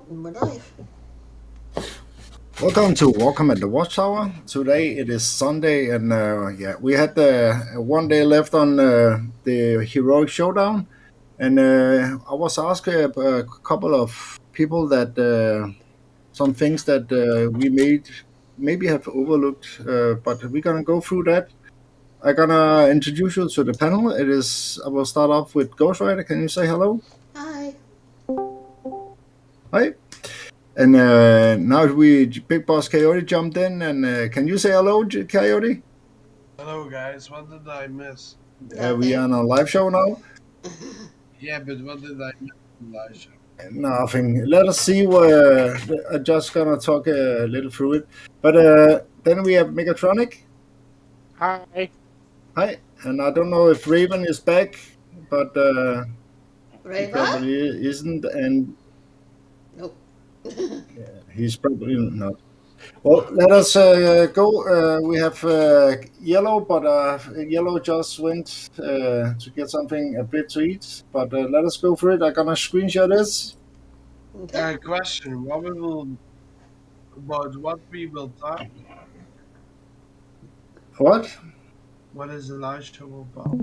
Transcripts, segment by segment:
We're live. Welcome at the Watchtower. Today it is Sunday, and we had one day left on the heroic showdown, and I was asking a couple of people that some things that we maybe have overlooked, but we're gonna go through that. I'm gonna introduce you to the panel. I will start off with Ghost Rider. Can you say hello? Hi. Hi. And now Big Boss Coyote jumped in, and can you say hello, Coyote? Hello guys, what did I miss? We are Nothing. on a live show now. Yeah, but what did I miss, Elijah? Nothing. Let us see where. I'm just gonna talk a little through it. But then we have Megatronic. Hi. Hi. And I don't know if Raven is back, but he Reva? probably isn't, and Nope. he's probably not. Well, let us go. We have Yellow, but Yellow just went to get something a bit to eat. But let us go for it. I'm gonna screenshot this. Okay. Question: what we will talk? What? What is Elijah about?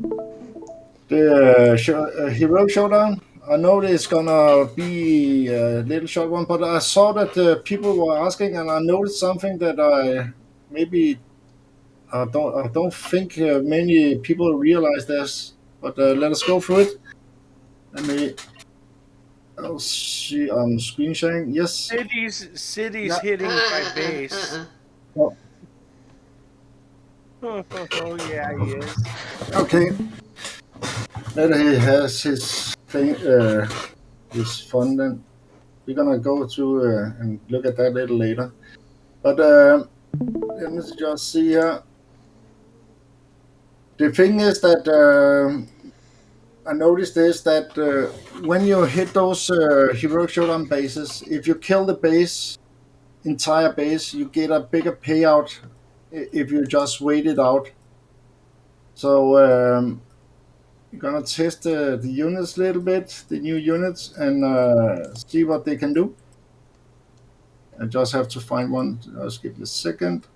The Hero Showdown. I know it's gonna be a little short one, but I saw that people were asking, and I noticed something that maybe I don't think many people realize this. But let us go through it. Let me. I'll see on screen sharing. Yes. Cities Yeah, hitting my base. Oh, Oh yeah, he is. okay. Then he has his thing, his fun. Then we're gonna go to and look at that a little later. But let me just see here. The thing is that I noticed is that when you hit those heroic showdown bases, if you kill the entire base, you get a bigger payout if you just wait it out. So we're gonna test the units a little bit, the new units, and see what they can do. I just have to find one. Just give me a second.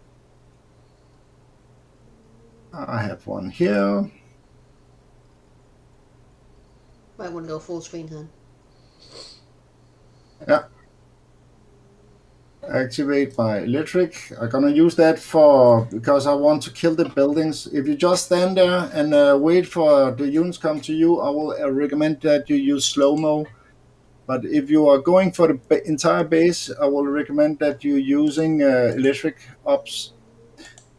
I have one here. Might want to go full screen, huh? Yeah. Activate my electric. I'm gonna use that for because I want to kill the buildings. If you just stand there and wait for the units come to you, I will recommend that you use slow mo. But if you are going for the entire base, I will recommend that you're using electric ops.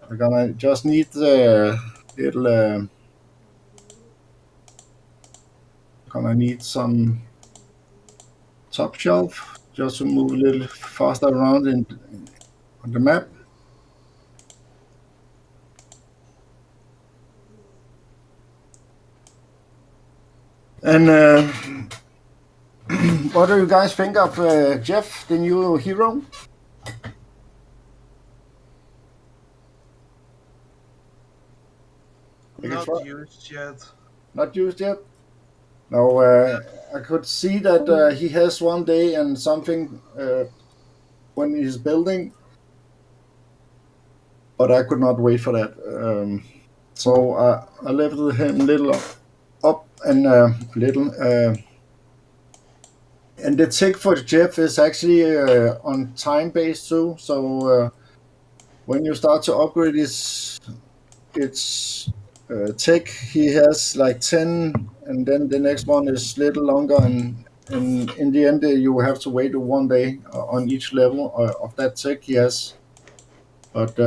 I'm gonna just need the little. Gonna need some top shelf just to move a little faster around on the map. And what do you guys think of Jeff, the new hero? not used yet. Not used yet. No, I could see that he has one day and something when he's building, but I could not wait for that. So I lifted him a little up and little. And the tick for Jeff is actually on time based too. So when you start to upgrade its tick, he has like 10, and then the next one is little longer. And in the end, you have to wait one day on each level of that tick he has. But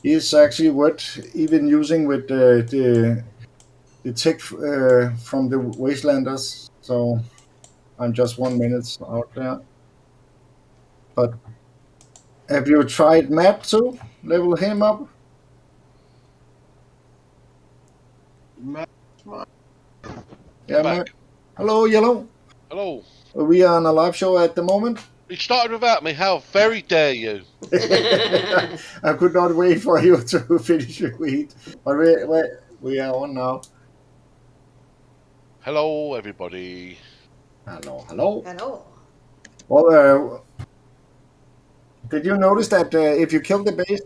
he's actually worth even using with the tick from the Wastelanders. So I'm just 1 minute out there. But have you tried Matt to level him up? Matt, Yeah, Back. Matt. Hello, Yellow. Hello. We are on a live show at the moment. You started without me. How very dare you? I could not wait for you to finish your eat. But we are on now. Hello, everybody. Hello, hello. Hello. Well, did you notice that if you kill the base,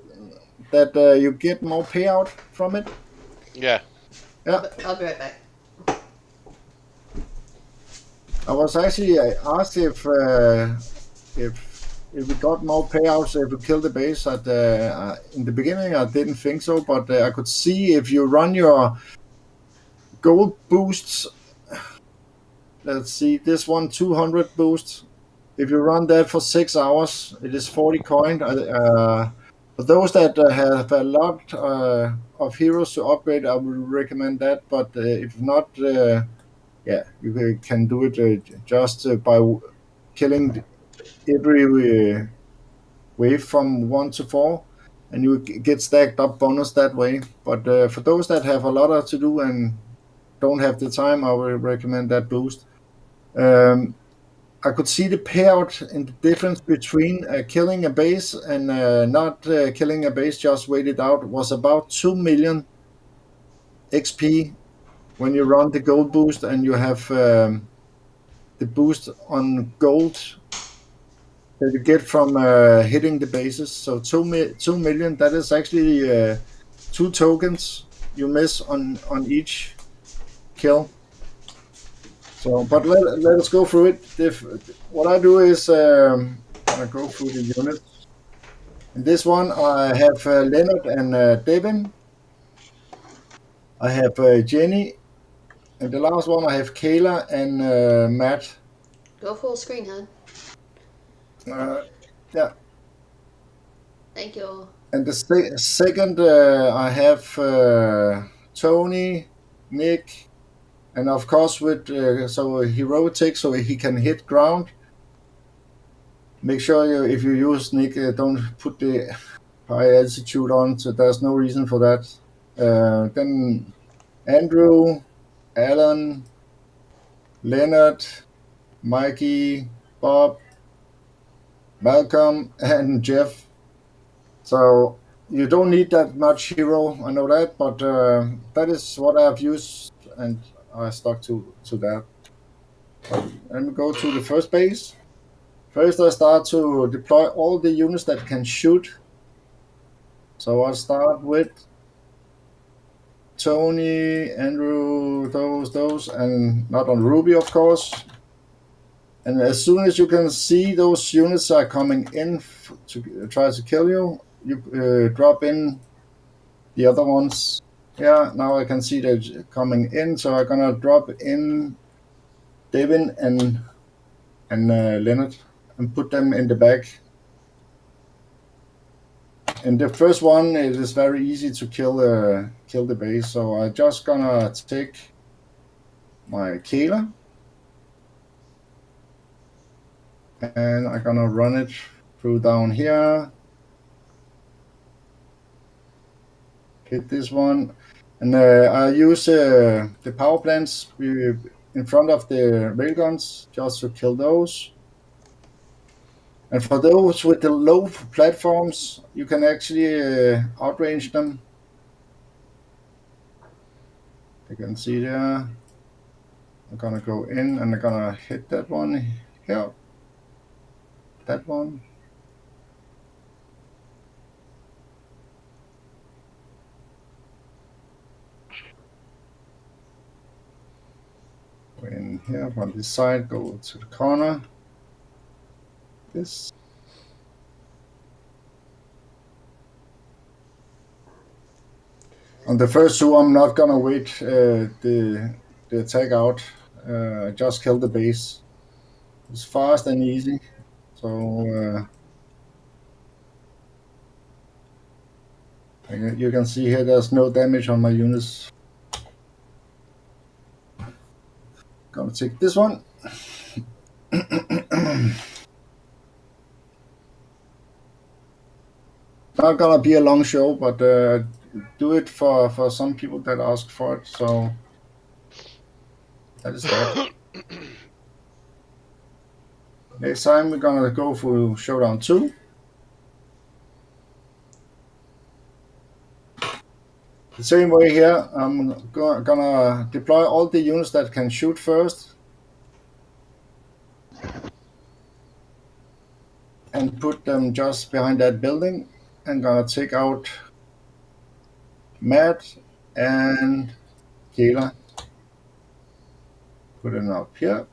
that you get more payout from it? Yeah. Yeah. I'll be right back. I was actually asked if we got more payouts if we kill the base. In the beginning, I didn't think so, but I could see if you run your gold boosts. Let's see, this one 200 boost. If you run that for 6 hours, it is 40 coin. For those that have a lot of heroes to upgrade, I would recommend that. But if not, yeah, you can do it just by killing every wave from 1 to 4, and you get stacked up bonus that way. But for those that have a lot to do and don't have the time, I would recommend that boost. I could see the payout and the difference between killing a base and not killing a base, just wait it out, was about 2 million XP when you run the gold boost and you have the boost on gold that you get from hitting the bases. So 2 million, that is actually 2 tokens you miss on each kill. So, but let us go through it. What I do is I go through the units. In this one, I have Leonard and Devin. I have Jenny, and the last one I have Kayla and Matt. Go full screen, hon. Yeah. Thank you. And the second, I have Tony, Nick, and of course with so he rotates so he can hit ground. Make sure if you use Nick, don't put the high altitude on, so there's no reason for that. Then Andrew, Alan, Leonard, Mikey, Bob, Malcolm, and Jeff. So you don't need that much hero, I know that, but that is what I've used, and I stuck to that. Let me go to the first base. First, I start to deploy all the units that can shoot. So I'll start with Tony, Andrew, those, and not on Ruby, of course. And as soon as you can see those units are coming in to try to kill you, you drop in the other ones. Yeah, now I can see that coming in, so I'm gonna drop in Devin and Leonard and put them in the back. And the first one, it is very easy to kill the base, so I'm just gonna take my Kayla and I'm gonna run it through down here. Hit this one, and I use the power plants in front of the railguns just to kill those. And for those with the low platforms, you can actually outrange them. You can see there. I'm gonna go in and I'm gonna hit that one here. That one. Go in here from this side, go to the corner. This. On the first two, I'm not gonna wait the attack out. Just kill the base. It's fast and easy. So you can see here there's no damage on my units. Gonna take this one. Not gonna be a long show, but do it for some people that ask for it. So that is that. Next time we're gonna go for Showdown 2. The same way here, I'm gonna deploy all the units that can shoot first. and put them just behind that building. I'm gonna take out Matt and Kayla. Put him up here.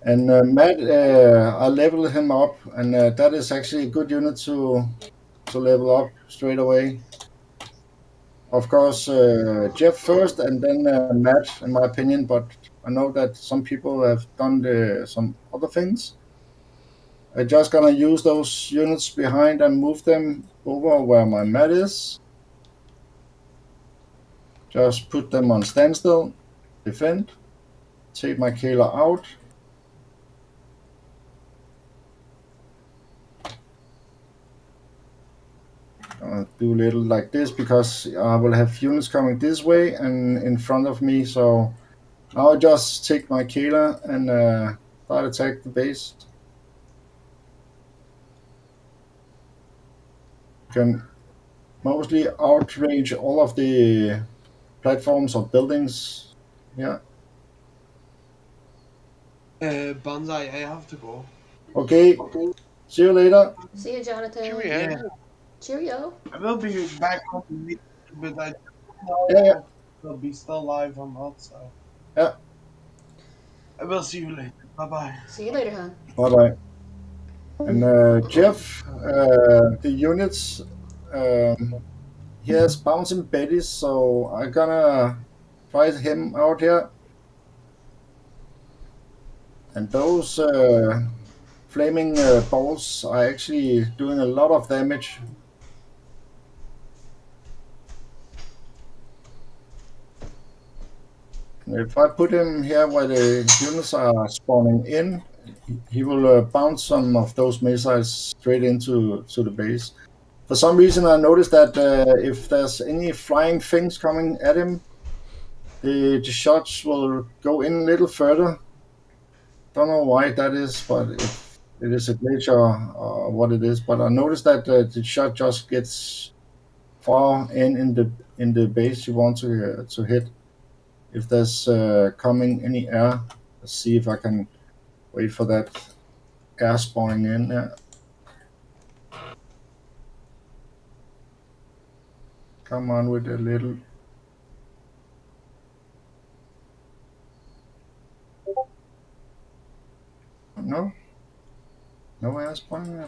And Matt, I leveled him up, and that is actually a good unit to level up straight away. Of course, Jeff first, and then Matt, in my opinion. But I know that some people have done some other things. I'm just gonna use those units behind and move them over where my Matt is. Just put them on standstill, defend, take my Kayla out. I'll do a little like this because I will have units coming this way and in front of me. So I'll just take my Kayla and start attack the base. Can mostly outrange all of the platforms or buildings. Yeah. Banzai, I have to go. Okay. See you later. See you, Jonathan. Cheerio. Yeah, Cheerio. I will be back on the meeting, but I don't know Yeah. if I'll be still live or not. So Yeah. I will see you later. Bye bye. See you later, hon. Bye bye. And Jeff, the units, he has bouncing Betties, so I'm gonna try him out here. And those flaming balls are actually doing a lot of damage. If I put him here where the units are spawning in, he will bounce some of those missiles straight into the base. For some reason, I noticed that if there's any flying things coming at him, the shots will go in a little further. Don't know why that is, but if it is a glitch or what it is. But I noticed that the shot just gets far in the base you want to hit. If there's coming any air, let's see if I can wait for that air spawning in there. Come on with a little. No, no air spawning.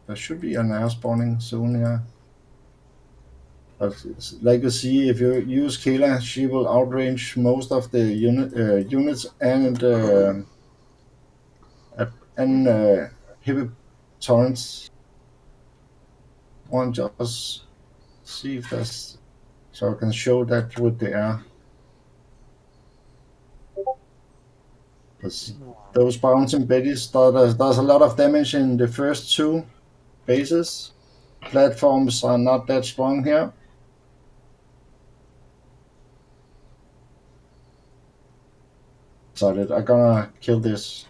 There should be an air spawning soon, yeah. But like you see, if you use Kayla, she will outrange most of the units and heavy torrents. One just see if that's so I can show that with the air. Those bouncing Betties does a lot of damage in the first two bases. Platforms are not that strong here. Decided I'm gonna kill this.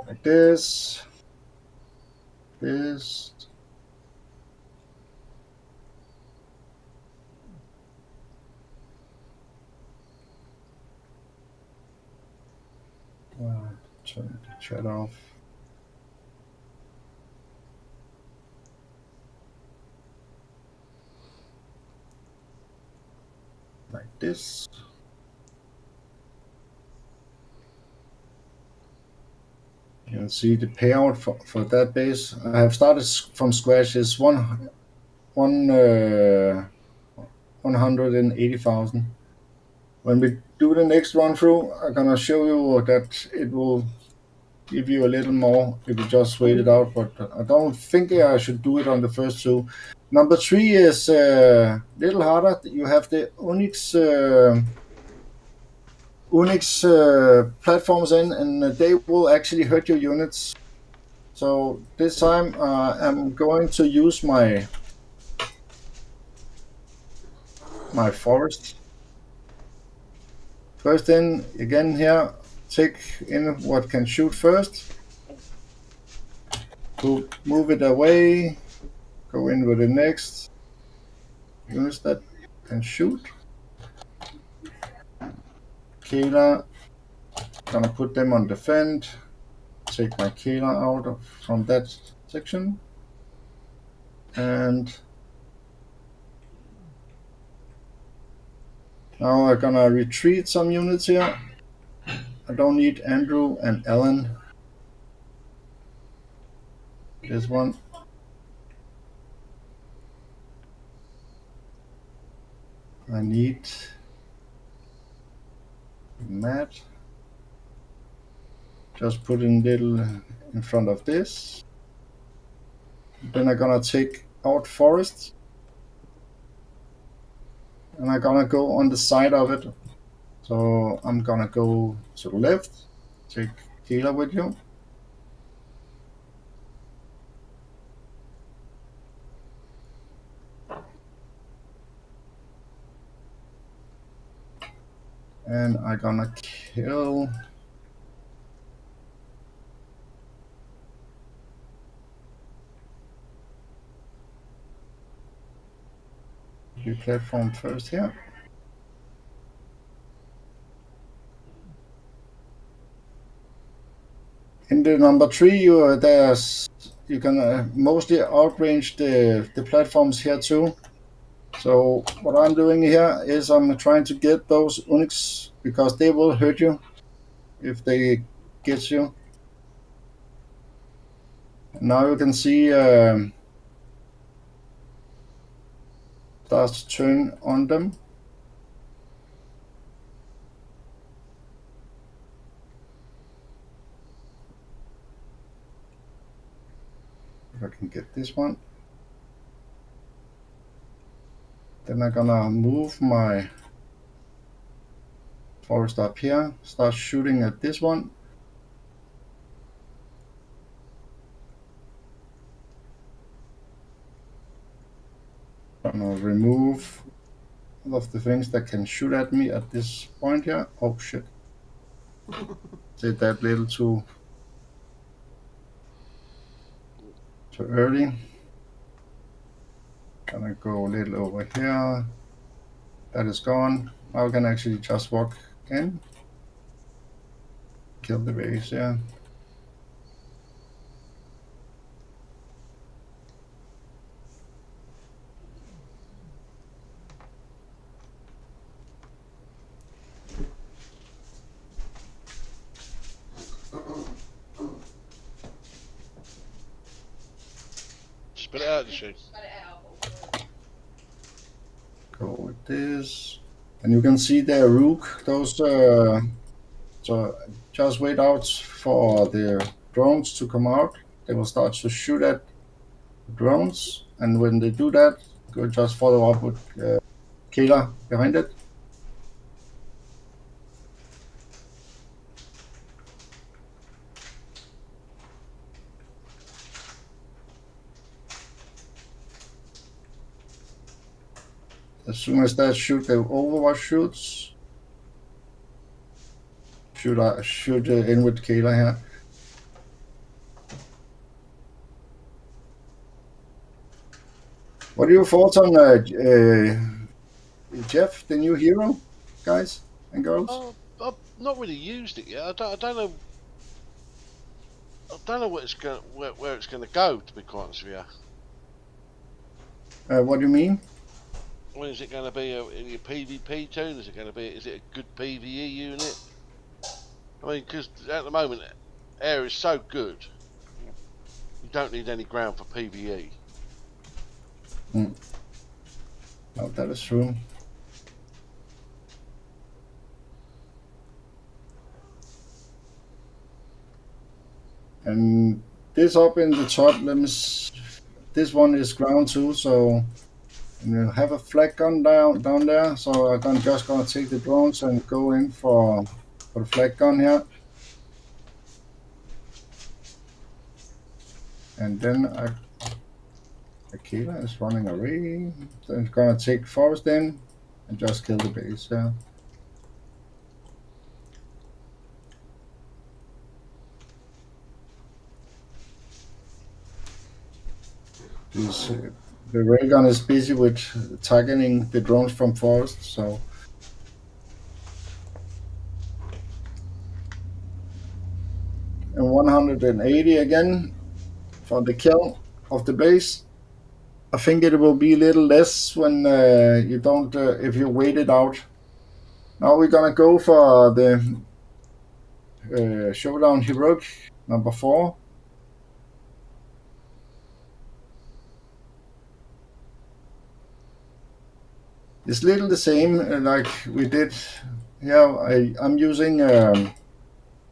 Like this. This. Turn the chat off. Like this. You can see the payout for that base. I have started from scratch. It's 180,000. When we do the next run through, I'm gonna show you that it will give you a little more if you just wait it out. But I don't think I should do it on the first two. Number 3 is a little harder. You have the Unix platforms in, and they will actually hurt your units. So this time I'm going to use my forest. First in, again here, take in what can shoot first. To move it away, go in with the next units that can shoot. Kayla, Gonna put them on defend. Take my Kayla out from that section. And now I'm gonna retreat some units here. I don't need Andrew and Ellen. This one. I need Matt. Just put in little in front of this. Then I'm gonna take out Forest. And I'm gonna go on the side of it. So I'm gonna go to the left. Take Kayla with you. And I'm gonna kill the platform first here. In the number 3, you can mostly outrange the platforms here too. So what I'm doing here is I'm trying to get those Unix because they will hurt you if they get you. Now you can see starts to turn on them. If I can get this one. Then I'm gonna move my Forest up here, start shooting at this one. I'm gonna remove all of the things that can shoot at me at this point here. Oh shit. Did that little too early. Gonna go a little over here. That is gone. Now we can actually just walk in. Kill the base, yeah. Spit it out, did she? Go with this. And you can see there, Rook, those, so just wait out for the drones to come out. They will start to shoot at the drones. And when they do that, go just follow up with Kayla behind it. As soon as that shoot, the Overwatch shoots. Shoot in with Kayla here. What are your thoughts on Jeff, the new hero, guys and girls? Oh, I've not really used it yet. I don't know. I don't know what it's going, where it's going to go. To be quite honest with you. What do you mean? When is it going to be in your PvP tune? Is it going to be? Is it a good PvE unit? I mean, because at the moment, air is so good, you don't need any ground for PvE. Oh, that is true. And this up in the top, this one is ground too, so you have a flag gun down there. So I'm just gonna take the drones and go in for the flag gun here. And then Akela is running away. So I'm gonna take Forest in and just kill the base. Yeah. The railgun is busy with targeting the drones from Forest, so and 180 again for the kill of the base. I think it will be a little less when you don't, if you wait it out. Now we're gonna go for the Showdown Heroic number 4. It's little the same like we did here. I'm using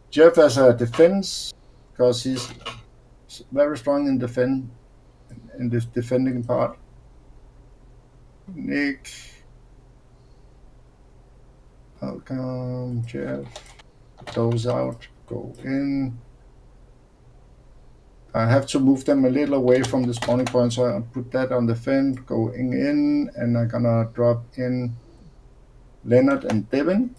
Jeff as a defense because he's very strong in the defending part. Nick, welcome, Jeff. Those out, go in. I have to move them a little away from the spawning point, so I put that on the fence, going in, and I'm gonna drop in Leonard and Devin.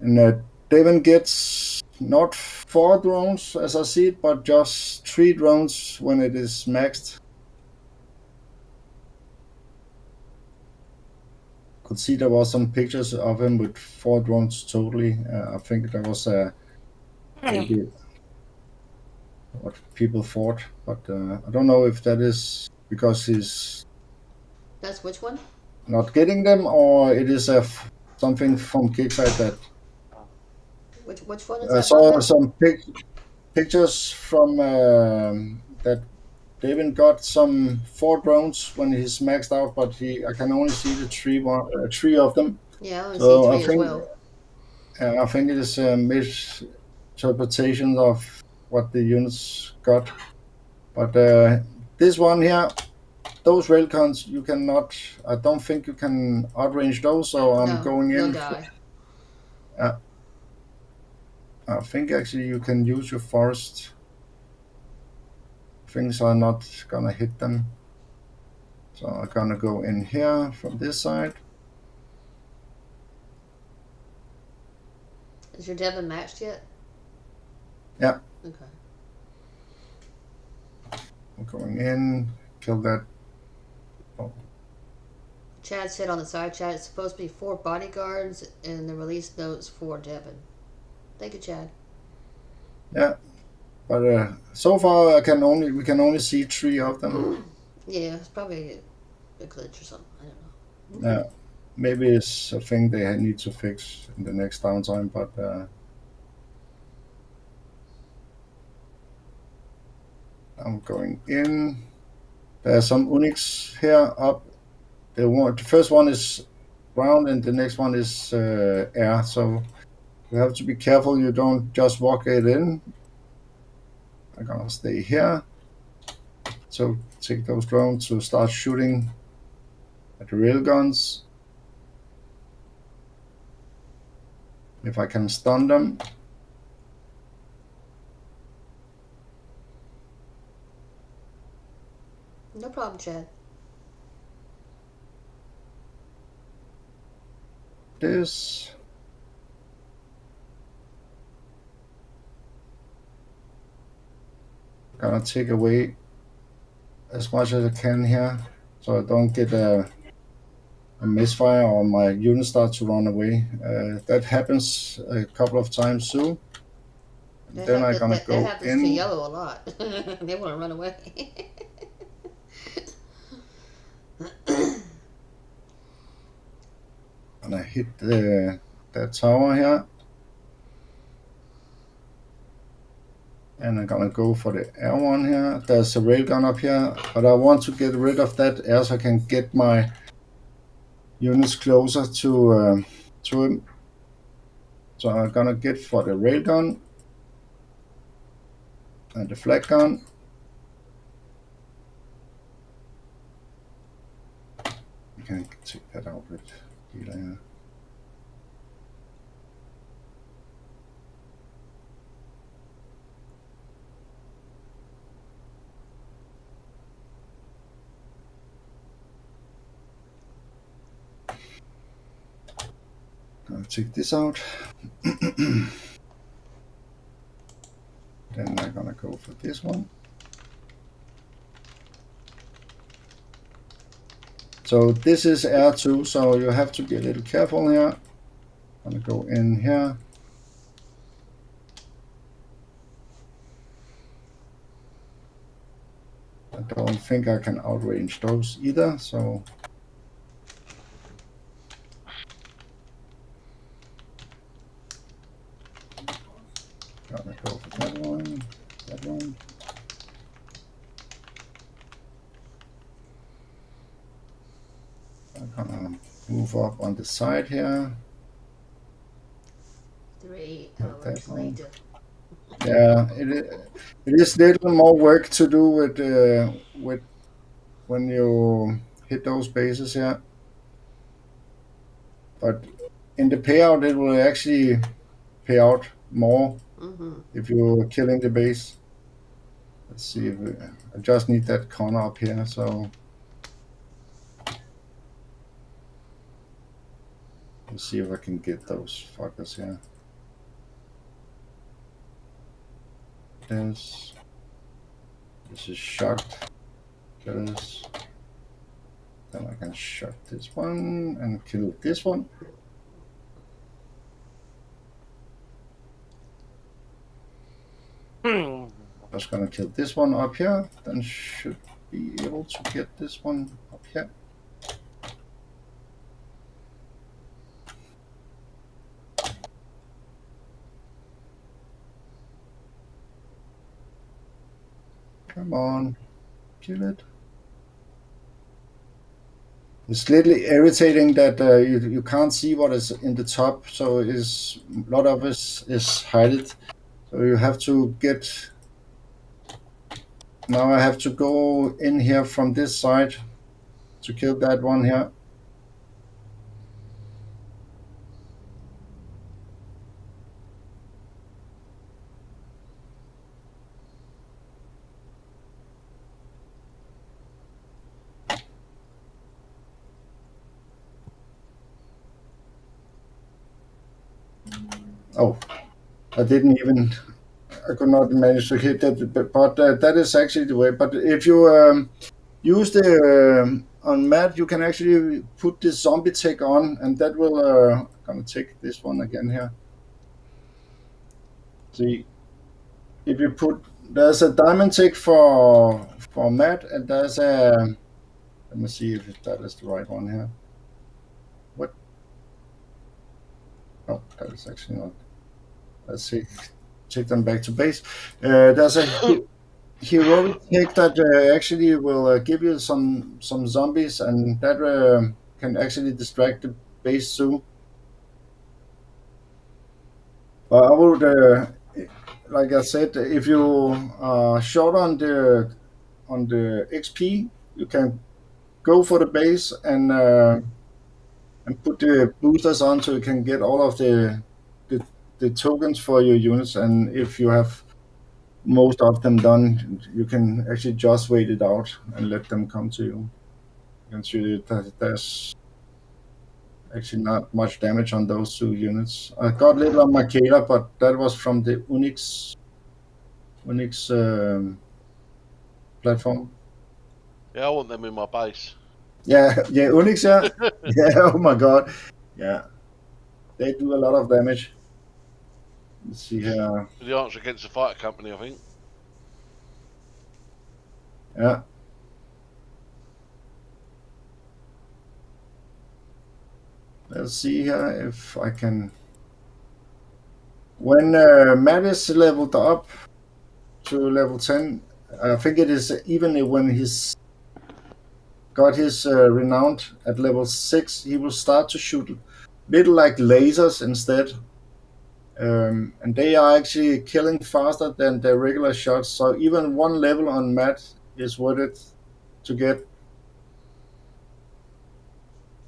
And Devin gets not 4 drones as I see it, but just 3 drones when it is maxed. Could see there was some pictures of him with 4 drones totally. I think there was maybe what people thought, but I don't know if that is because he's That's which one? not getting them, or it is something from Kickside that Which one is I that? saw Bubba? some pictures from that David got some 4 drones when he's maxed out, but I can only see the 3 of them. Yeah, I only So see I 3 as think well. I think it is a misinterpretation of what the units got. But this one here, those railguns, you cannot. I don't think you can outrange those. So I'm No, going you'll in. die. I think actually you can use your forest. Things are not gonna hit them. So I'm gonna go in here from this side. Is your Devin matched yet? Yeah. Okay. I'm going in, kill that. Chad said on the side chat it's supposed to be 4 bodyguards, and the release notes for Devin. Thank you, Chad. Yeah, but so far we can only see 3 of them. Yeah, it's probably a glitch or something. I don't know. Yeah, maybe it's a thing they need to fix in the next downtime, but I'm going in. There's some Unix here up. The first one is ground and the next one is air, so you have to be careful you don't just walk it in. I'm gonna stay here. So take those drones to start shooting at the railguns. If I can stun them. No problem, Chad. This. Gonna take away as much as I can here, so I don't get a misfire or my unit starts to run away. That happens a couple of times too. Then I'm gonna go that happens to in. yellow a lot. They want to run away. And I hit that tower here. And I'm gonna go for the air one here. There's a railgun up here, but I want to get rid of that air so I can get my units closer to him. So I'm gonna get for the railgun and the flag gun. You can take that out with healer here. I'll take this out. Then I'm gonna go for this one. So this is air 2, so you have to be a little careful here. I'm gonna go in here. I don't think I can outrange those either, so gonna go for that one, that one. I'm gonna move up on the side here. 3 Like hours that one. later. Yeah, it is little more work to do with when you hit those bases here. But in the payout, it will actually pay out more if you're killing the base. Let's see if I just need that corner up here. So let's see if I can get those fuckers here. This is shot. This. Then I can shot this one and kill this one. Just gonna kill this one up here. Then should be able to get this one up here. Come on, kill it. It's little irritating that you can't see what is in the top, so is a lot of it is hidden. So you have to get. Now I have to go in here from this side to kill that one here. Oh, I didn't even. I could not manage to hit that, but that is actually the way. But if you use the on mat, you can actually put this zombie tech on, and that will gonna take this one again here. See, if you put there's a diamond tech for mat, and there's a let me see if that is the right one here. What? Oh, that is actually not. Let's see. Take them back to base. There's a heroic tech that actually will give you some zombies, and that can actually distract the base too. But I would, like I said, if you are short on the XP, you can go for the base and put the boosters on so you can get all of the tokens for your units. And if you have most of them done, you can actually just wait it out and let them come to you. You can see that there's actually not much damage on those two units. I got little on Michaela, but that was from the Unix platform. Yeah, I want them in my base. Yeah, Unix, yeah. Yeah, oh my god. Yeah. They do a lot of damage. Let's see here. The answer against the fighter company, I think. Yeah. Let's see here if I can. When Matt is leveled up to level 10, I think it is even when he's got his renowned at level 6, he will start to shoot little like lasers instead. And they are actually killing faster than the regular shots. So even one level on Matt is worth it to get.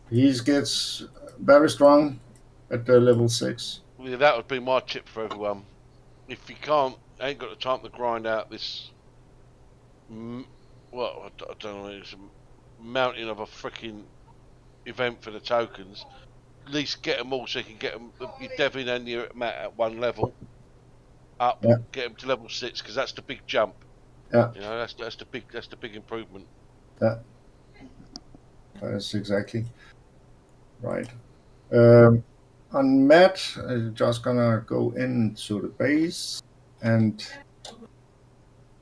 He gets very strong at the level 6. Yeah, that would be my tip for everyone. If you ain't got the time to grind out this, well, I don't know, it's a mountain of a freaking event for the tokens. At least get them all so you can get them, your Devin and your Matt at one level up. Yeah. Get them to level 6 because that's the big jump. Yeah. You know, that's the big improvement. Yeah. That is exactly right. On Matt, I'm just gonna go into the base and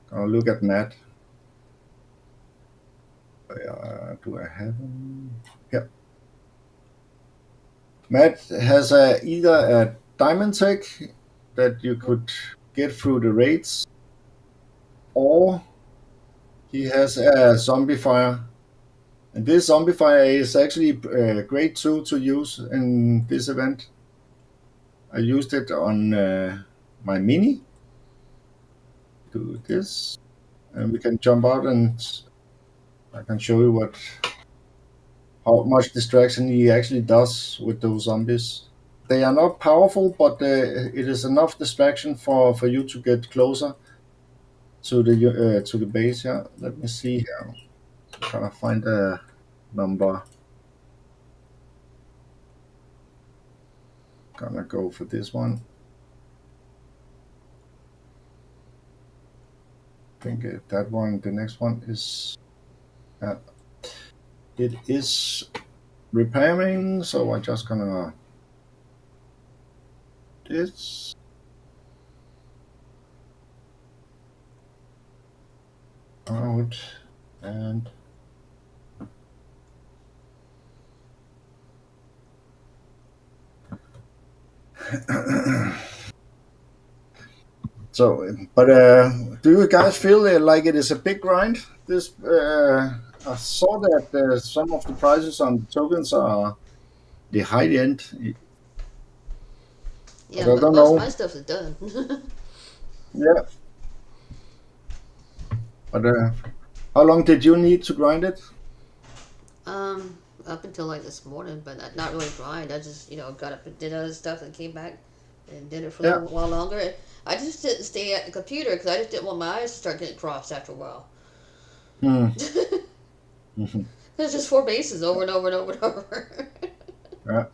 gonna look at Matt. Do I have him? Yep. Matt has either a diamond tech that you could get through the raids, or he has a zombie fire. And this zombie fire is actually a great tool to use in this event. I used it on my mini. Do this, and we can jump out, and I can show you how much distraction he actually does with those zombies. They are not powerful, but it is enough distraction for you to get closer to the base here. Let me see here. I'm trying to find a number. Gonna go for this one. I think that one. The next one is. It is repairing, so I'm just gonna this. Out and so, but do you guys feel like it is a big grind? This I saw that some of the prices on tokens are the high end. Yeah, I but don't most know. of my stuff is done. Yeah, but how long did you need to grind it? Up until like this morning, but not really grind. I just, got up and did other stuff and came back and did it for a Yeah. little while longer. I just didn't stay at the computer because I just didn't want my eyes to start getting crossed after a while. Hmm. It's just 4 bases over and over and over and over. Yeah.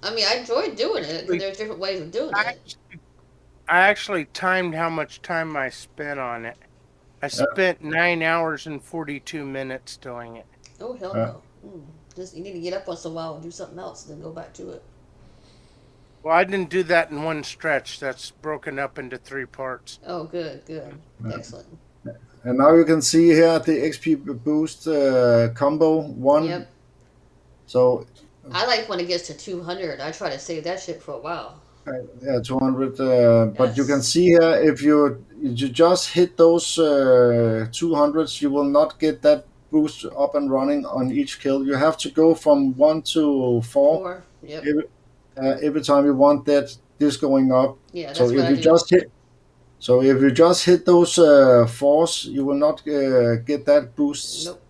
I mean, I enjoyed doing it because there's different ways of doing it. I actually timed how much time I spent on it. I spent 9 hours and 42 minutes doing it. Oh, hell no. Just, you need to get up once in a while and do something else and then go back to it. Well, I didn't do that in one stretch. That's broken up into 3 parts. Oh, good. Excellent. And now you can see here the XP boost combo 1. Yep. So I like when it gets to 200. I try to save that shit for a while. yeah, 200. But you can see here if you just hit those 200s, you will not get that boost up and running on each kill. You have to go from 1 to 4 Yep. every time you want this going up. Yeah, that's So what if I you do. just hit. So if you just hit those 4s, you will not get that boost Nope.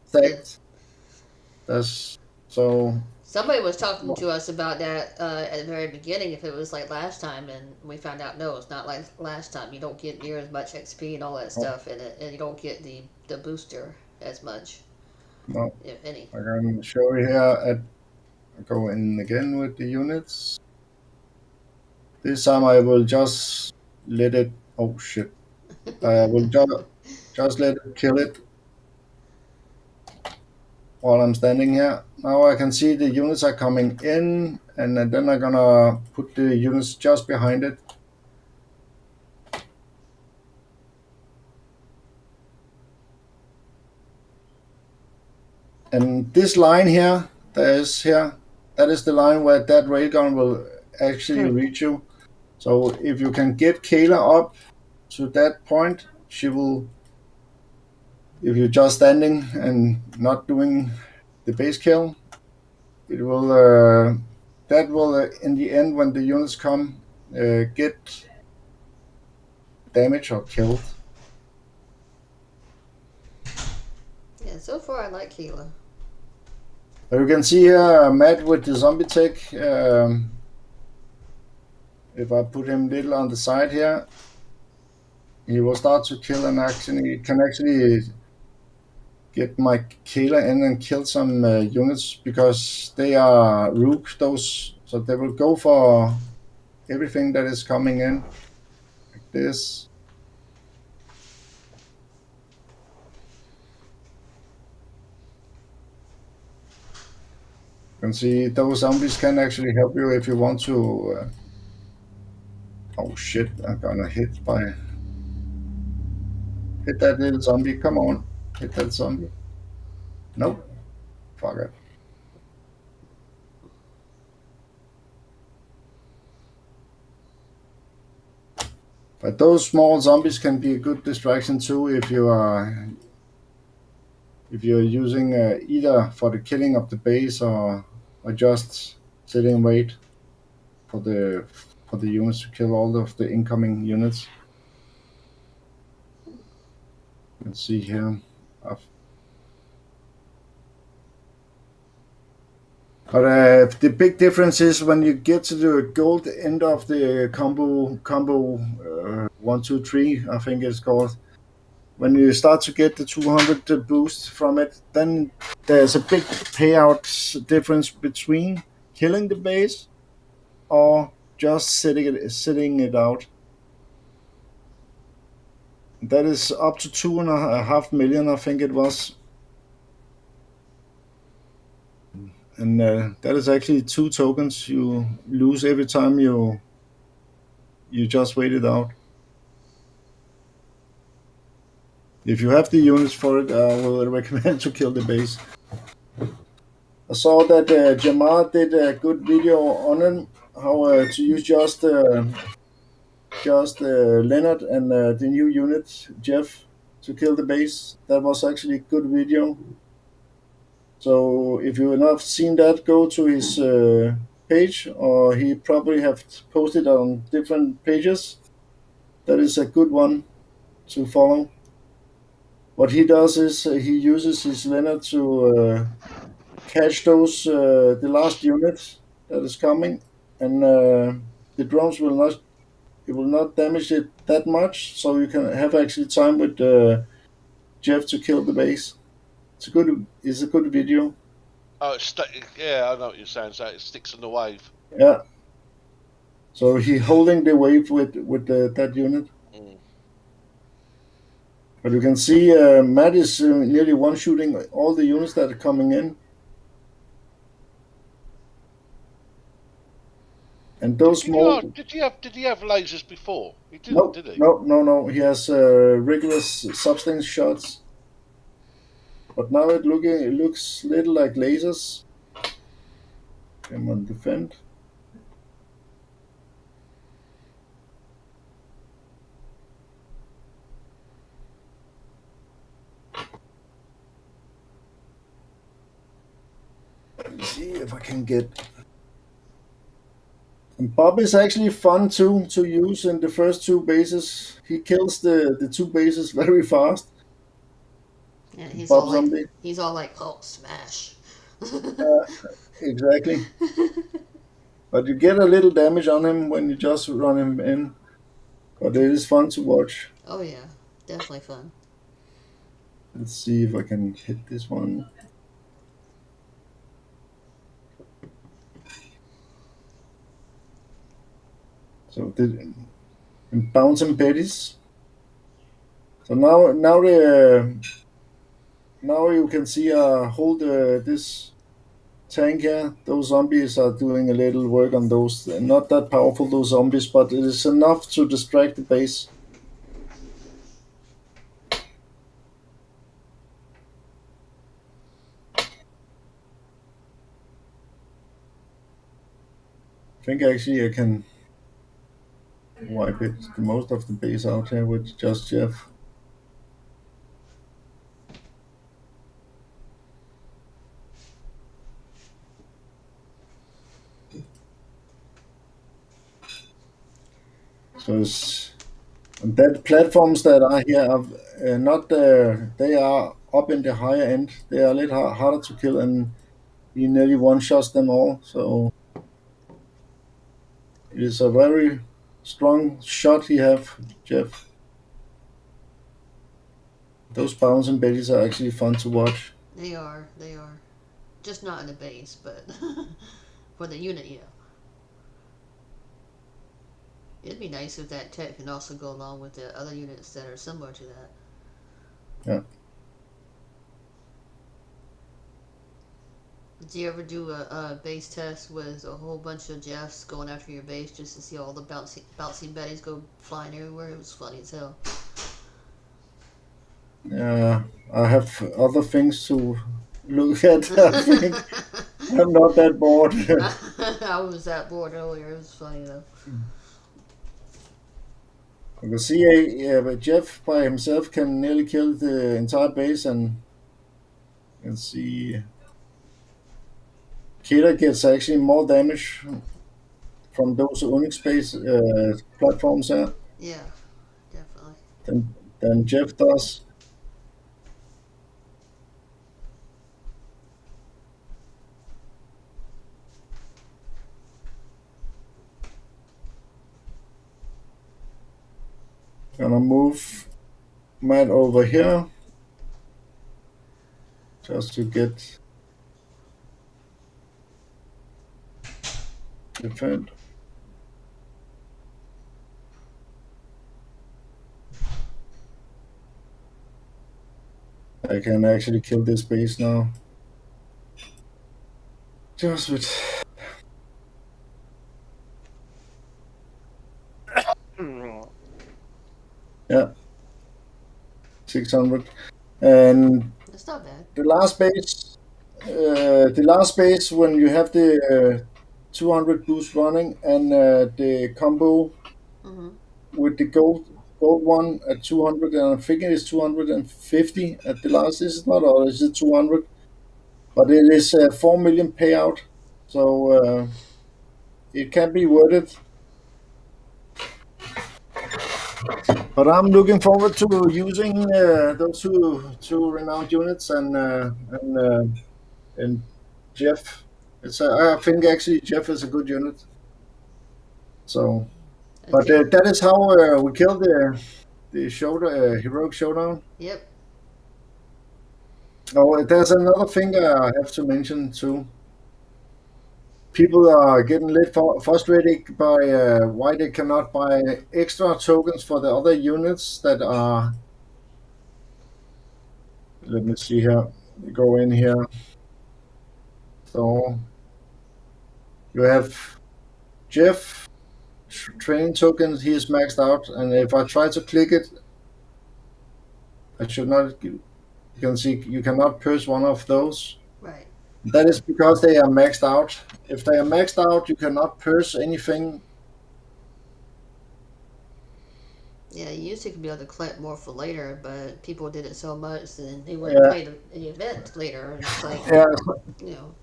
stacked. That's so. Somebody was talking to us about that at the very beginning, if it was like last time, and we found out no, it's not like last time. You don't get near as much XP and all that stuff, and you don't get the booster as much, No, if any. I can show you here. Go in again with the units. This time I will just let it. Oh shit! I will just let it kill it while I'm standing here. Now I can see the units are coming in, and then I'm gonna put the units just behind it. And this line here, that is the line where that railgun will actually reach you. So if you can get Kayla up to that point, she will. If you're just standing and not doing the base kill, it will. That will, in the end, when the units come, get damaged or killed. Yeah, so far I like Keela. You can see here Matt with the zombie tech. If I put him little on the side here, he will start to kill and can actually get my Kayla in and kill some units because they are rook those, so they will go for everything that is coming in like this. You can see those zombies can actually help you if you want to. Oh shit! I'm gonna hit that little zombie. Come on! Hit that zombie. Nope. Fuck it. But those small zombies can be a good distraction too if you're using either for the killing of the base or just sitting and wait for the units to kill all of the incoming units. Let's see here. But the big difference is when you get to the gold end of the combo 1, 2, 3, I think it's called. When you start to get the 200 boost from it, then there's a big payout difference between killing the base or just sitting it out. That is up to 2.5 million, I think it was. And that is actually 2 tokens you lose every time you just wait it out. If you have the units for it, I will recommend to kill the base. I saw that Jamar did a good video on it, how to use just Leonard and the new unit Jeff to kill the base. That was actually a good video. So if you have not seen that, go to his page, or he probably have posted on different pages. That is a good one to follow. What he does is he uses his Leonard to catch those the last unit that is coming, and the drones will not damage it that much, so you can have actually time with Jeff to kill the base. It's a good video. Oh, yeah, I know what you're saying. So it sticks in the wave. Yeah. So he holding the wave with that unit. Mm. But you can see Matt is nearly one shooting all the units that are coming in. And those small. Did he have lasers before? He didn't, No, did he? no. He has rigorous substance shots. But now it looks little like lasers. Come on, defend. Let me see if I can get. And Bob is actually fun too to use in the first 2 bases. He kills the 2 bases very fast. Yeah, Bob Zombie. he's all like, oh, smash. Exactly. But you get a little damage on him when you just run him in. But it is fun to watch. Oh yeah, definitely fun. Let's see if I can hit this one. So and bouncing Betties. So now you can see hold this tank here. Those zombies are doing a little work on those. They're not that powerful, those zombies, but it is enough to distract the base. I think actually I can wipe it most of the base out here with just Jeff. So it's, and that platforms that are here are not they are up in the higher end. They are a little harder to kill, and he nearly one-shots them all. So it is a very strong shot he have, Jeff. Those bouncing betties are actually fun to watch. They are. Just not in the base, but for the unit, yeah. It'd be nice if that tech can also go along with the other units that are similar to that. Yeah. Did you ever do a base test with a whole bunch of Jeffs going after your base just to see all the bouncy betties go flying everywhere? It was funny as hell. Yeah, I have other things to look at. I think I'm not that bored. I was that bored earlier. It was funny though. You can see but Jeff by himself can nearly kill the entire base, and you can see Killer gets actually more damage from those Unix based platforms here Yeah, definitely. than Jeff does. Gonna move Matt over here just to get defend. I can actually kill this base now. Just with yeah, 600. And It's not bad. the last base, when you have the 200 boost running and the combo Hmm. with the gold one at 200, and I think it is 250 at the last. This is not all, is it 200? But it is a 4 million payout, so it can be worth it. But I'm looking forward to using those two renowned units and Jeff. I think actually Jeff is a good unit. So, I but think. that is how we killed the heroic showdown. Yep. Oh, there's another thing I have to mention too. People are getting a little frustrated by why they cannot buy extra tokens for the other units that are. Let me see here. Go in here. So you have Jeff training tokens. He is maxed out, and if I try to click it, I should not. You can see you cannot purchase one of those. Right. That is because they are maxed out. If they are maxed out, you cannot purchase anything. Yeah, you used to be able to collect more for later, but people did it so much, and they wouldn't Yeah, play the event later. And it's like, yeah. you know,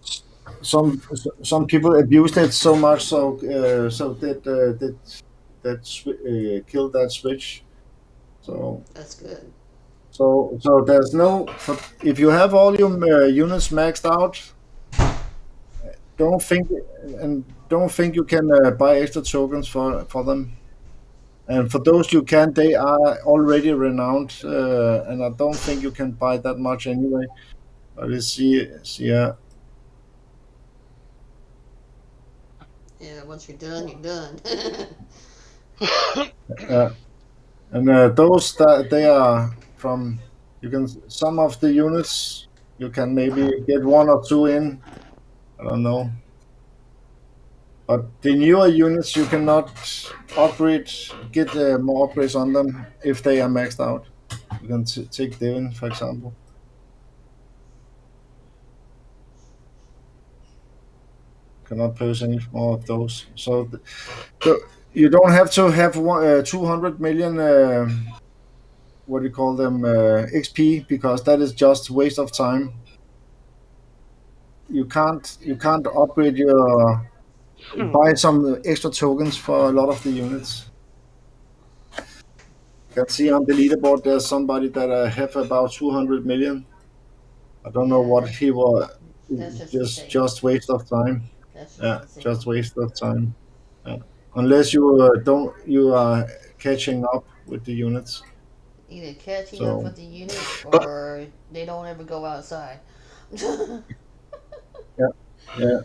Some people abused it so much, so killed that switch. So that's good. so there's no if you have all your units maxed out, don't think don't think you can buy extra tokens for them. And for those you can, they are already renowned, and I don't think you can buy that much anyway. But let's see. Yeah, once you're done, you're done. Uh, and those that they are from, you can some of the units you can maybe get one or two in. I don't know. But the newer units you cannot upgrade, get more upgrades on them if they are maxed out. You can take Devin for example. Cannot purchase any more of those. So you don't have to have 200 million. What do you call them? XP, because that is just waste of time. You can't upgrade your buy some extra tokens for a lot of the units. You can see on the leaderboard there's somebody that have about 200 million. I don't know Yeah, what he was. that's just Just insane. just waste of time. That's just Yeah, insane. just waste of time. Yeah. Unless you don't you are catching up with the units. Either catching up So, with the units but or they don't ever go outside. Yeah, yeah, yeah.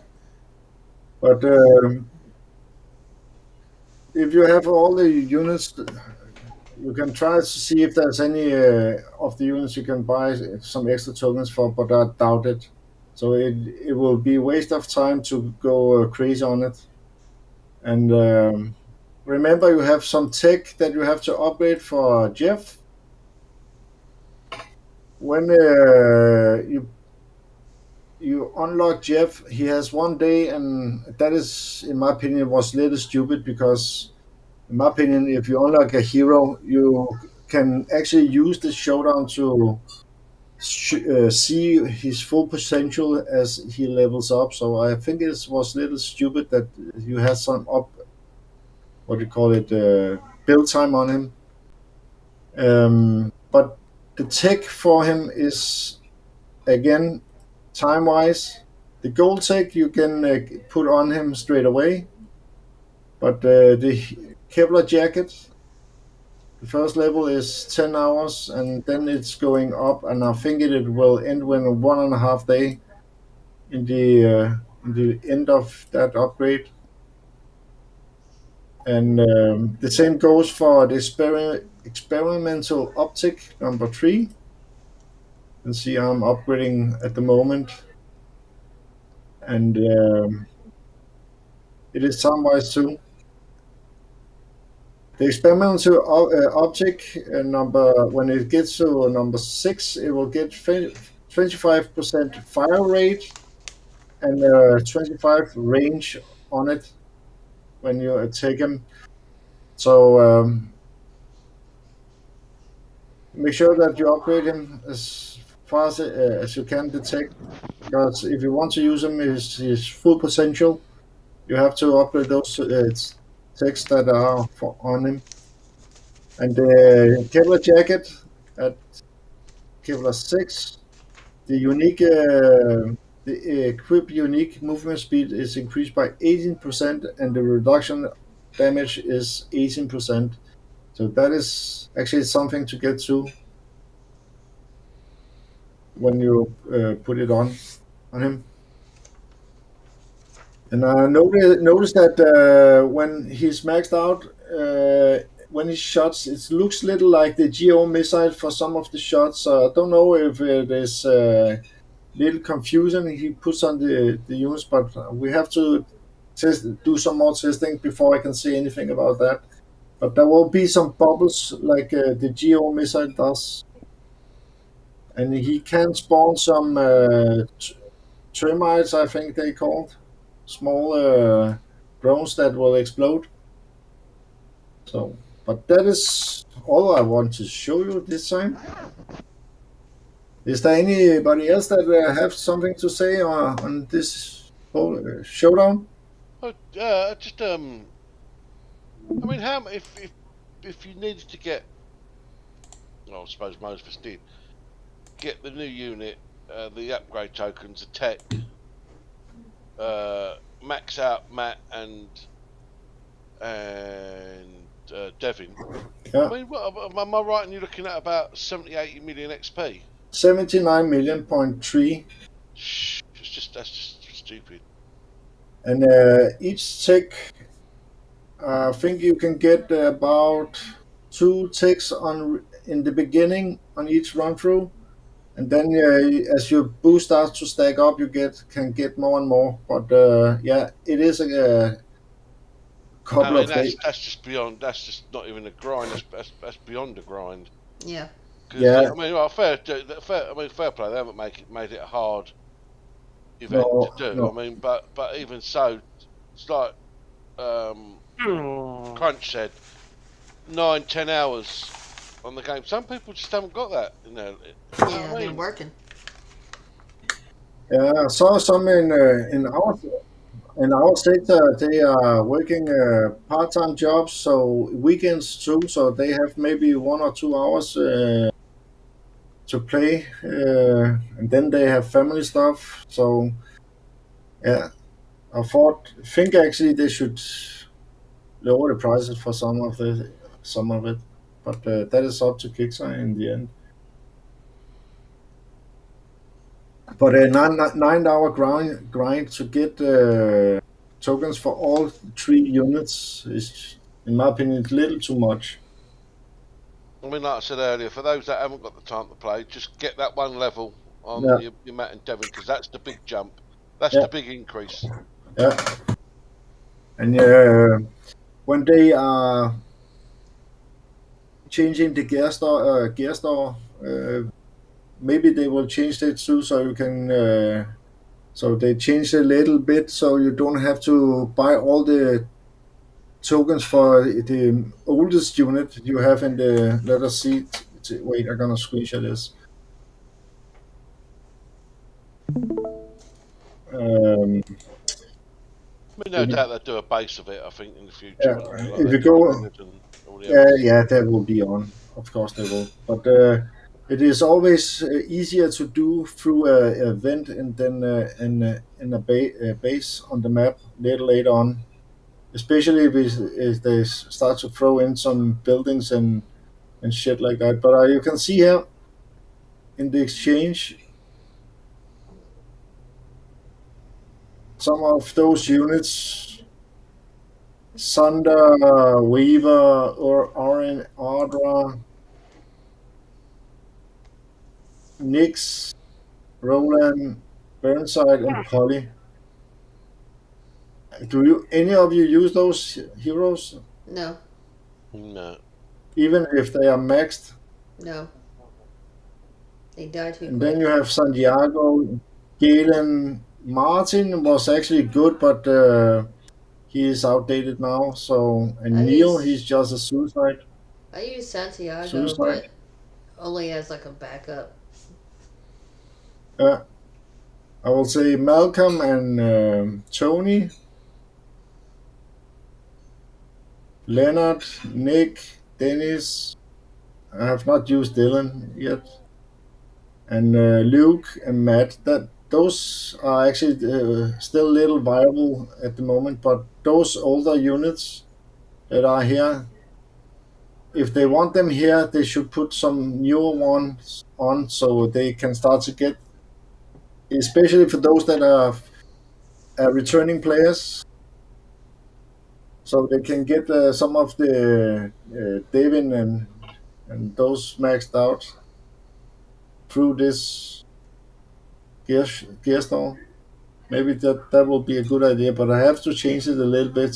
But if you have all the units, you can try to see if there's any of the units you can buy some extra tokens for, but I doubt it. So it will be waste of time to go crazy on it. And remember, you have some tech that you have to upgrade for Jeff. when you unlock Jeff, he has 1 day, and that is, in my opinion, was a little stupid because, in my opinion, if you unlock a hero, you can actually use the showdown to see his full potential as he levels up. So I think it was a little stupid that you had some up, what do you call it, build time on him. But the tech for him is, again, time wise, the gold tech you can put on him straight away. But the Kevlar jacket, the first level is 10 hours, and then it's going up, and I think it will end when 1.5 day in the end of that upgrade. And the same goes for the experimental optic number 3. You can see I'm upgrading at the moment, and it is time-wise too. The experimental optic number, when it gets to number 6, it will get 25% fire rate and 25 range on it when you take him. So make sure that you upgrade him as fast as you can detect, because if you want to use him his full potential, you have to upgrade those texts that are on him. And the Kevlar jacket at Kevlar 6, the equip unique movement speed is increased by 18%, and the reduction damage is 18%. So that is actually something to get to when you put it on him. And I noticed that when he's maxed out, when he shots, it looks little like the GO missile for some of the shots. So I don't know if it is little confusing he puts on the units, but we have to do some more testing before I can say anything about that. But there will be some bubbles like the GO missile does, and he can spawn some termites, I think they called, small drones that will explode. So, but that is all I want to show you this time. Is there anybody else that have something to say on this whole showdown? Just I mean, how if you needed to get, well, I suppose most of us did get the new unit, the upgrade tokens, the tech, max out Matt and Devin. Yeah. I mean, what, am I right? And you're looking at about 70-80 million XP. 79.3 million. That's just stupid. And each tech, I think you can get about 2 ticks in the beginning on each run through, and then as your boost starts to stack up, you can get more and more. But yeah, it is a couple of days. That's just beyond. That's just not even a grind. That's beyond a grind. Yeah. Yeah. I mean, well, fair play. They haven't made it a hard event to do. No. I mean, but even so, it's like Crunch said, 9-10 hours on the game. Some people just haven't got that. Yeah, I mean? they're working. Yeah, I saw some in our sector. They are working part-time jobs, so weekends too. So they have maybe 1 or 2 hours to play, and then they have family stuff. So yeah, I think actually they should lower the prices for some of it, but that is up to Kickstarter in the end. But a 9 hour grind to get tokens for all 3 units is, in my opinion, a little too much. I mean, like I said earlier, for those that haven't got the time to play, just get that one level on your Matt and Devon, because that's the big jump. That's the big increase. Yeah. And when they are maybe they will change it too, so you can. So they changed a little bit, so you don't have to buy all the tokens for the oldest unit you have in the. Let us see. Wait, I'm gonna screenshot this. Um, I mean, no doubt they'll do a base of it. I think in the future, yeah, won't they? Like if they you did with go, Leonard and all the yeah, others. yeah, that will be on. Of course, they will. But it is always easier to do through a event and then in a base on the map later on. Especially if they start to throw in some buildings and shit like that. But you can see here in the exchange some of those units: Sunder, Weaver, or Orin, Ardra, Nyx, Roland, Burnside, and Polly. Do you any of you use those heroes, No, No. even if they are maxed? no, they die too And then quick. you have Santiago, Galen. Martin was actually good, but he is outdated now. So I and Neil, he's use just a suicide. I use Santiago, Suicide. but only as like a backup. Uh, I will say Malcolm and Tony, Leonard, Nick, Dennis. I have not used Dylan yet, and Luke and Matt. That those are actually still little viable at the moment. But those older units that are here, if they want them here, they should put some newer ones on so they can start to get, especially for those that are returning players, so they can get some of the Devin and those maxed out through this gear store. Maybe that will be a good idea, but I have to change it a little bit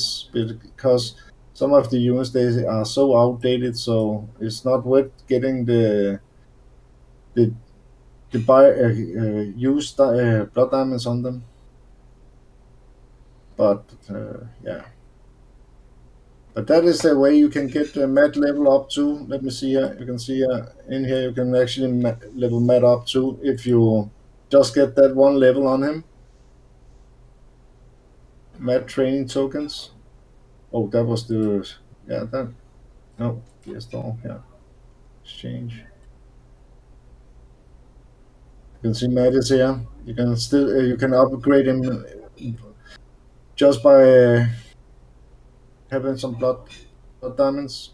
because some of the units they are so outdated, so it's not worth getting the to buy used blood diamonds on them. But yeah, but that is the way you can get the Matt level up to. Let me see here. You can see in here you can actually level Matt up to if you just get that one level on him. Matt training tokens. Oh, that was the that no yes store yeah exchange. You can see Matt is here. You can still you can upgrade him just by having some blood diamonds.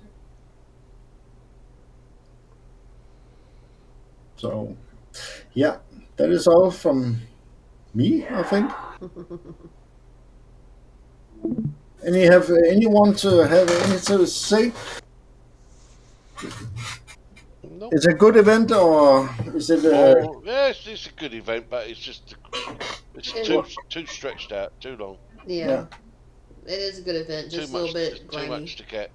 So yeah, that is all from me, I think. Anyone to have anything to say? Nope. It's a good event, or is it? Well, yeah, it's a good event, but it's just it's It, too stretched out, too long, yeah, Yeah, it is a good event. too Just a little much, bit just too grimy, much to get.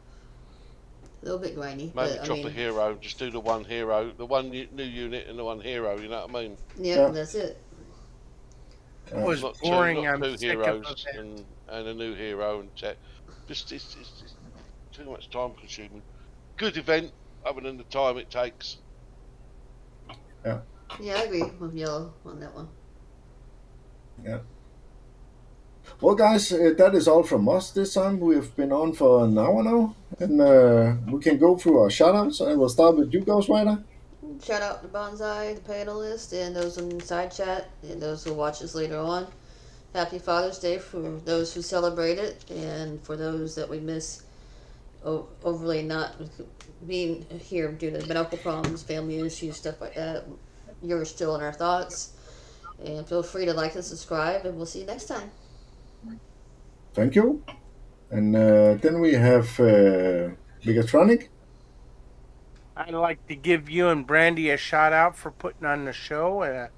a little bit grimy, Maybe but I drop a mean, hero, just do the one hero, the one new unit, and the one hero. You know what I mean? yep, yeah, that's it. It was Not two, boring. not I'm two sick of heroes it. and a new hero and tech. Just it's too much time consuming. Good event, other than the time it takes. yeah, Yeah, I agree with Yellow on that one. yeah. Well, guys, that is all from us this time. We've been on for an hour now, and we can go through our shoutouts. I will start with you, Ghostwriter. Shout out to Bonsai, the panelists, and those in the side chat, and those who watch us later on. Happy Father's Day for those who celebrate it, and for those that we miss overly not being here due to medical problems, family issues, stuff like that. You're still in our thoughts. And feel free to like and subscribe, and we'll see you next time. Thank you. And then we have Megatronic. I'd like to give you and Brandy a shout out for putting on the show, and a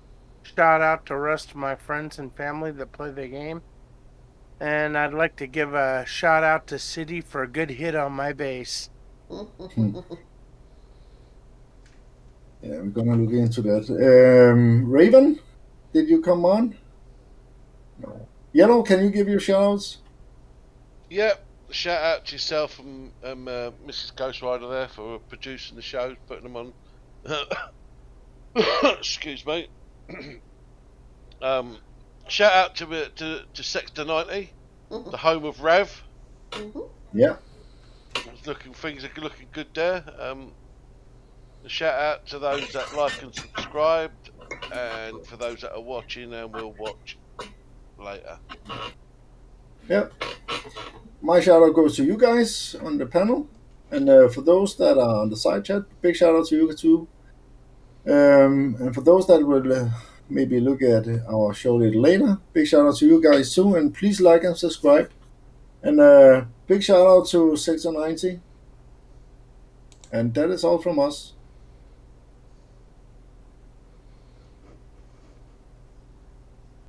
shout out to the rest of my friends and family that play the game. And I'd like to give a shout out to City for a good hit on my bass. Hmm. Yeah, we're gonna look into that. Raven, did you come on? No. Yellow, can you give your shout outs? Yeah, shout out to yourself and Mrs. Ghost Rider there for producing the show, putting them on. Excuse me. Shout out to Sector 90, Mhm. the home of Rav. Mhm. Yeah. Things are looking good there. Shout out to those that like and subscribed, and for those that are watching and will watch later. Yep. My shout out goes to you guys on the panel. And for those that are on the side chat, big shout out to you too. And for those that will maybe look at our show a little later, big shout out to you guys too. And please like and subscribe. And big shout out to Sector 90. And that is all from us.